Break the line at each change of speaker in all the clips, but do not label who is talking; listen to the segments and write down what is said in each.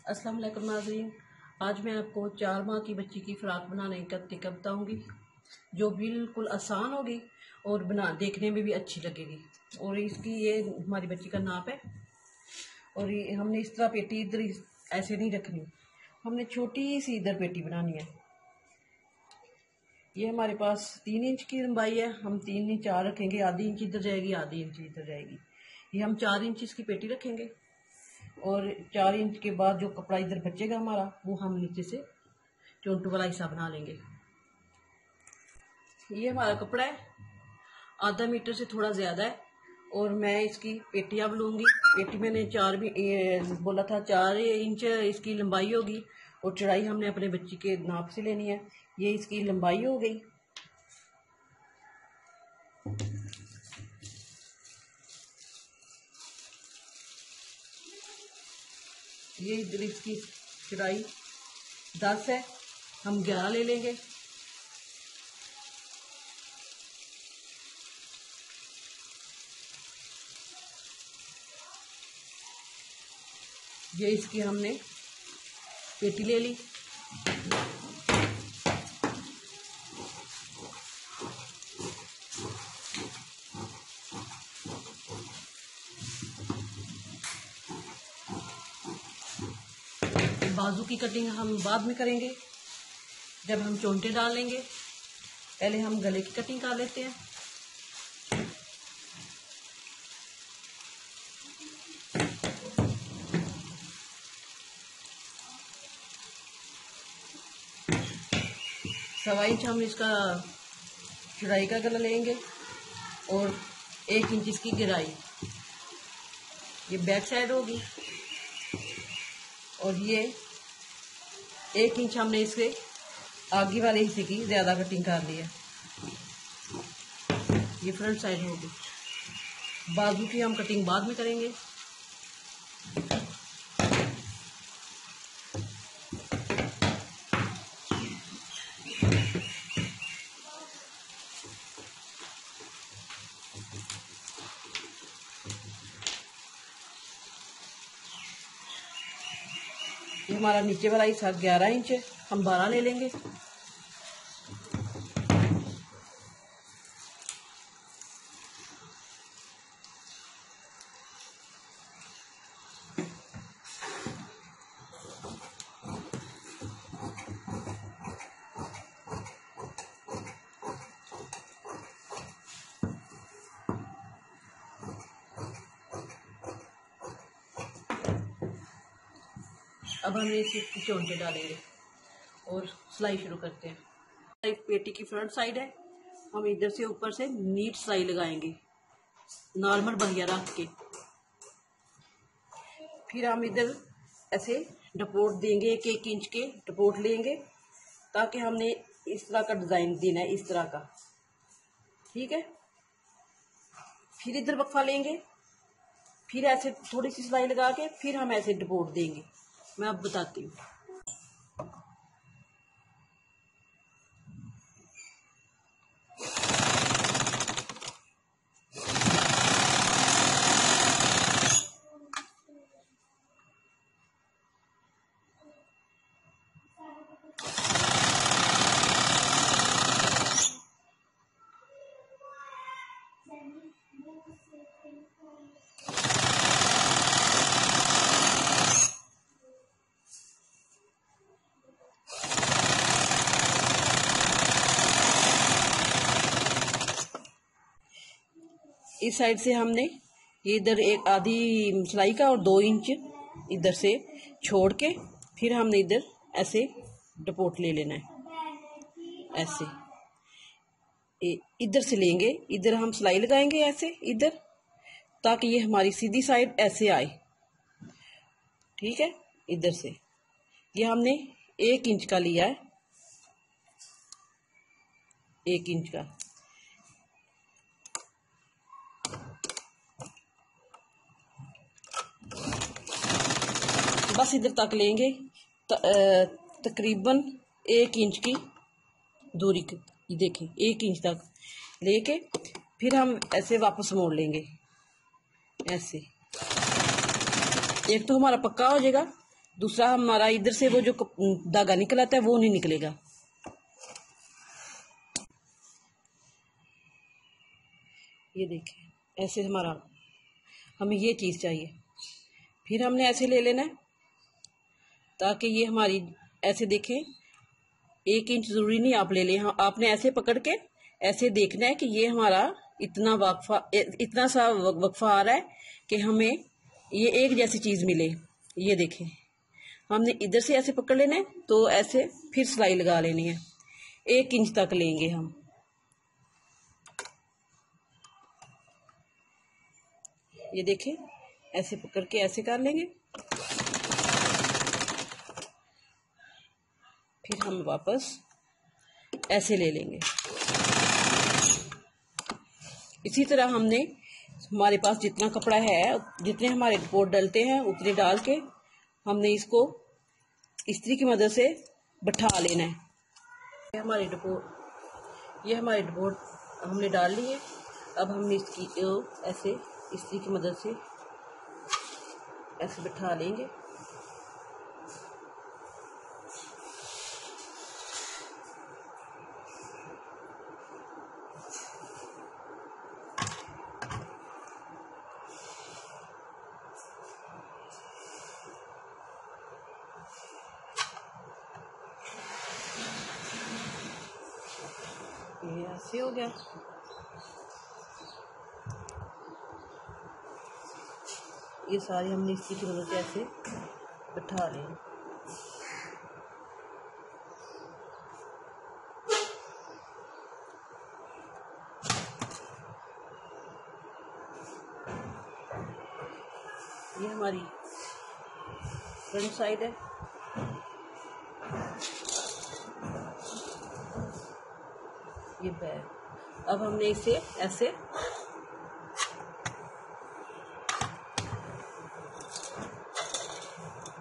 अस्सलाम वालेकुम नाज़रीन। आज मैं आपको 4 माह की बच्ची की फ़्रॉक बनाने का तरीका बताऊंगी, जो बिल्कुल आसान होगी और देखने में भी अच्छी लगेगी। और इसकी ये हमारी बच्ची का नाप है। और ये हमने इस तरह पेटी इधर ऐसे नहीं रखनी, हमने छोटी सी इधर पेटी बनानी है। ये हमारे पास 3 इंच की लंबाई है, हम 3 इंच 4 रखेंगे, आधी इंच इधर जाएगी, आधी इंच इधर जाएगी। ये हम 4 इंच इसकी पेटी रखेंगे और 4 इंच के बाद जो कपड़ा इधर बचेगा हमारा, वो हम नीचे से चौंटू वाला हिस्सा बना लेंगे। ये हमारा कपड़ा है, आधा मीटर से थोड़ा ज़्यादा है। और मैं इसकी पेटी अब लूँगी। पेटी मैंने 4 भी बोला था, 4 इंच इसकी लंबाई होगी और चौड़ाई हमने अपने बच्ची के नाप से लेनी है। ये इसकी लंबाई हो गई। ये इधर इसकी चौड़ाई 10 है, हम 11 ले लेंगे। ये इसकी हमने पेटी ले ली। बाजू की कटिंग हम बाद में करेंगे, जब हम चोंटे डाल लेंगे। पहले हम गले की कटिंग कर लेते हैं। सवा इंच हम इसका चौड़ाई का गला लेंगे और 1 इंच इसकी गहराई। ये बैक साइड होगी और ये 1 इंच हमने इसके आगे वाले हिस्से की ज़्यादा कटिंग कर ली है। ये फ्रंट साइड होगी। बाजू की हम कटिंग बाद में करेंगे। ये हमारा नीचे वाला हिस्सा 11 इंच है, हम 12 ले लेंगे। अब हम इसकी चोंटे डालेंगे और सिलाई शुरू करते हैं। पेटी की फ्रंट साइड है, हम इधर से ऊपर से नीट सिलाई लगाएंगे, नॉर्मल बहिया रख के। फिर हम इधर ऐसे डपोट देंगे, 1-1 इंच के डपोट लेंगे, ताकि हमने इस तरह का डिजाइन देना है, इस तरह का। ठीक है। फिर इधर वक्फा लेंगे, फिर ऐसे थोड़ी सी सिलाई लगा के फिर हम ऐसे डपोट देंगे। मैं अब बताती हूँ। इस साइड से हमने ये इधर एक आधी सिलाई का और 2 इंच इधर से छोड़ के फिर हमने इधर ऐसे डपोट ले लेना है। ऐसे इधर से लेंगे, इधर हम सिलाई लगाएंगे ऐसे इधर, ताकि ये हमारी सीधी साइड ऐसे आए। ठीक है। इधर से ये हमने 1 इंच का लिया है, 1 इंच का। बस इधर तक लेंगे, तकरीबन 1 इंच की दूरी, देखें 1 इंच तक लेके फिर हम ऐसे वापस मोड़ लेंगे। ऐसे एक तो हमारा पक्का हो जाएगा, दूसरा हमारा इधर से वो जो धागा निकल आता है वो नहीं निकलेगा। ये देखें ऐसे हमारा, हमें ये चीज़ चाहिए। फिर हमने ऐसे ले लेना है ताकि ये हमारी ऐसे देखें, 1 इंच ज़रूरी नहीं आप ले लें, हाँ आपने ऐसे पकड़ के ऐसे देखना है कि ये हमारा इतना सा वक्फा आ रहा है कि हमें ये एक जैसी चीज़ मिले। ये देखें हमने इधर से ऐसे पकड़ लेना है, तो ऐसे फिर सिलाई लगा लेनी है, 1 इंच तक लेंगे हम। ये देखें ऐसे पकड़ के ऐसे कर लेंगे, फिर हम वापस ऐसे ले लेंगे। इसी तरह हमने, हमारे पास जितना कपड़ा है, जितने हमारे डपोट डलते हैं उतने डाल के हमने इसको इस्त्री की मदद से बैठा लेना है। ये हमारे डपोट हमने डाल लिए। अब हमने इसकी ऐसे इस्त्री की मदद से ऐसे बैठा लेंगे। ये ऐसे हो गया। ये सारी हमने इसी की मदद से ऐसे बैठा लें। ये हमारी फ्रंट साइड है। ये बैक। अब हमने इसे ऐसे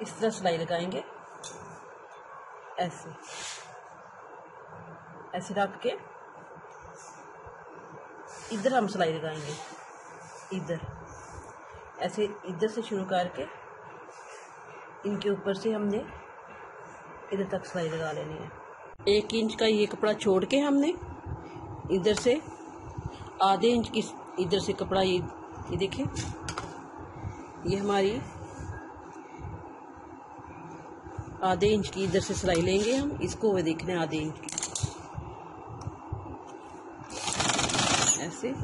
इस तरह सिलाई लगाएंगे, ऐसे ऐसे रख के इधर हम सिलाई लगाएंगे। इधर ऐसे इधर से शुरू करके इनके ऊपर से हमने इधर तक सिलाई लगा लेनी है। 1 इंच का ये कपड़ा छोड़ के हमने इधर से आधे इंच की इधर से कपड़ा, ये देखें, ये हमारी आधे इंच की इधर से सिलाई लेंगे हम। इसको वो देखना है आधे इंच की, ऐसे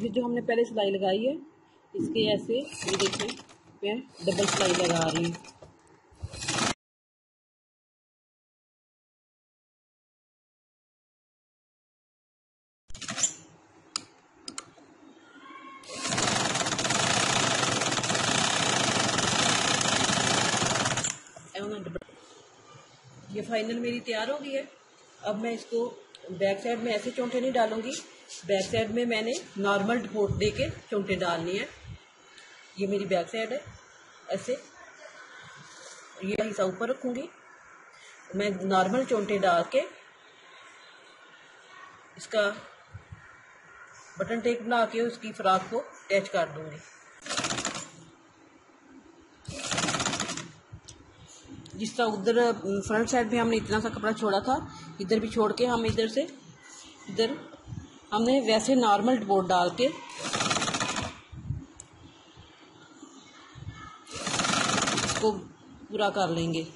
ये जो हमने पहले सिलाई लगाई है इसके ऐसे, ये देखें मैं डबल सिलाई लगा रही हूँ। ये फाइनल मेरी तैयार हो गई है। अब मैं इसको बैक साइड में ऐसे चौंटे नहीं डालूंगी, बैक साइड में मैंने नॉर्मल डपोट दे के चौंटे डालनी है। ये मेरी बैक साइड है, ऐसे ये हिस्सा ऊपर रखूंगी, मैं नॉर्मल चौंटे डाल के इसका बटन टेक बना के उसकी फ्रॉक को अटैच कर दूंगी। जिस तरह उधर फ्रंट साइड में हमने इतना सा कपड़ा छोड़ा था, इधर भी छोड़ के हम इधर से इधर हमने वैसे नॉर्मल डपोट डाल के इसको पूरा कर लेंगे।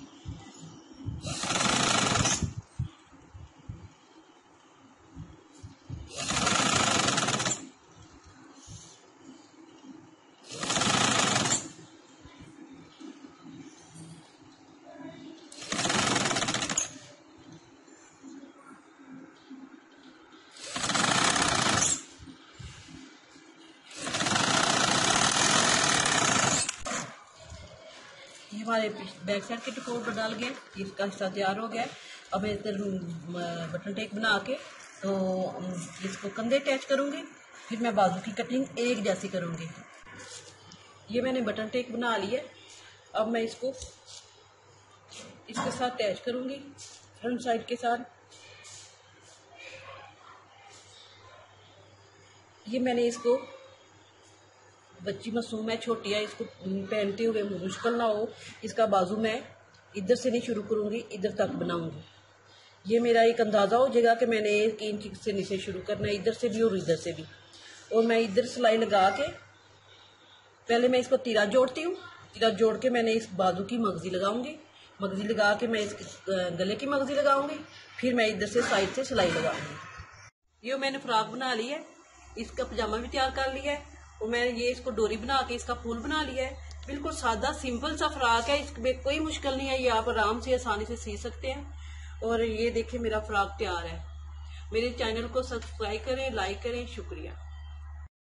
ये हमारे बैक साइड के टिकोट डाल गया, इसका हिस्सा तैयार हो गया। अब मैं इधर बटन टेक बना के तो इसको कंधे अटैच करूँगी, फिर मैं बाजू की कटिंग एक जैसी करूँगी। ये मैंने बटन टेक बना ली है। अब मैं इसको इसके साथ अटैच करूँगी फ्रंट साइड के साथ। ये मैंने इसको, बच्ची मासूम है, छोटी है, इसको पहनते हुए मुश्किल ना हो, इसका बाजू मैं इधर से नहीं शुरू करूँगी, इधर तक बनाऊँगी। ये मेरा एक अंदाज़ा हो जाएगा कि मैंने 1 इंच से नीचे शुरू करना है, इधर से भी और इधर से भी। और मैं इधर सिलाई लगा के पहले मैं इसको तीरा जोड़ती हूँ। तीरा जोड़ के मैंने इस बाजू की मगजी लगाऊंगी, मगजी लगा के मैं इस गले की मगजी लगाऊंगी, फिर मैं इधर से साइड से सिलाई लगाऊंगी। ये मैंने फ्रॉक बना ली है, इसका पजामा भी तैयार कर लिया है और मैंने ये इसको डोरी बना के इसका फूल बना लिया है। बिल्कुल सादा सिंपल सा फ्रॉक है, इसमें कोई मुश्किल नहीं है, ये आप आराम से आसानी से सी सकते हैं। और ये देखिए मेरा फ्रॉक तैयार है। मेरे चैनल को सब्सक्राइब करें, लाइक करें। शुक्रिया।